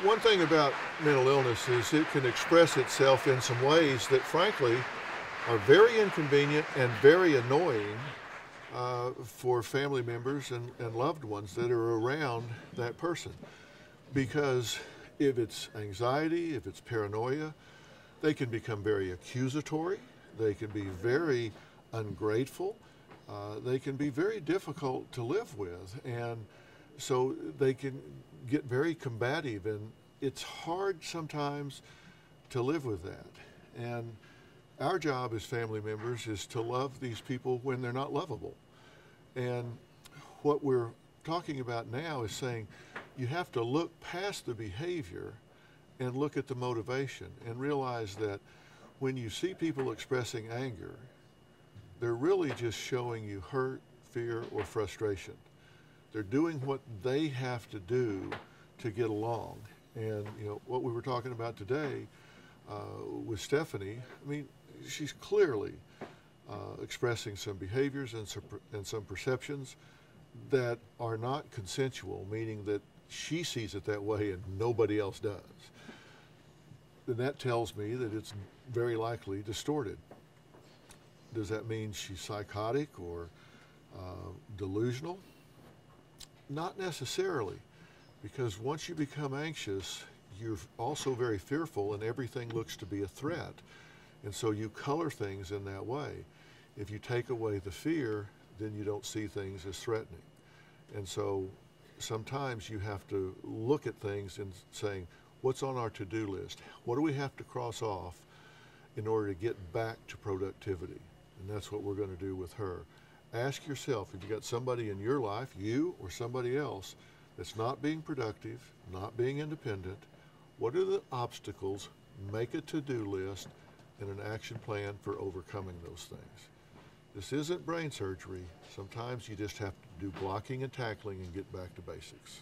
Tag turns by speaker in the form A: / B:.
A: One thing about mental illness is it can express itself in some ways that, frankly, are very inconvenient and very annoying for family members and loved ones that are around that person. Because if it's anxiety, if it's paranoia, they can become very accusatory, they can be very ungrateful, they can be very difficult to live with, and so they can get very combative, and it's hard sometimes to live with that. And our job as family members is to love these people when they're not lovable. And what we're talking about now is saying you have to look past the behavior and look at the motivation and realize that when you see people expressing anger, they're really just showing you hurt, fear, or frustration. They're doing what they have to do to get along. And what we were talking about today with Stephanie, I mean, she's clearly expressing some behaviors and some perceptions that are not consensual, meaning that she sees it that way and nobody else does. And that tells me that it's very likely distorted. Does that mean she's psychotic or delusional? Not necessarily, because once you become anxious, you're also very fearful and everything looks to be a threat. And so you color things in that way. If you take away the fear, then you don't see things as threatening. And so sometimes you have to look at things and saying, what's on our to-do list? What do we have to cross off in order to get back to productivity? And that's what we're going to do with her. Ask yourself, if you've got somebody in your life, you or somebody else, that's not being productive, not being independent, what are the obstacles? Make a to-do list and an action plan for overcoming those things. This isn't brain surgery. Sometimes you just have to do blocking and tackling and get back to basics.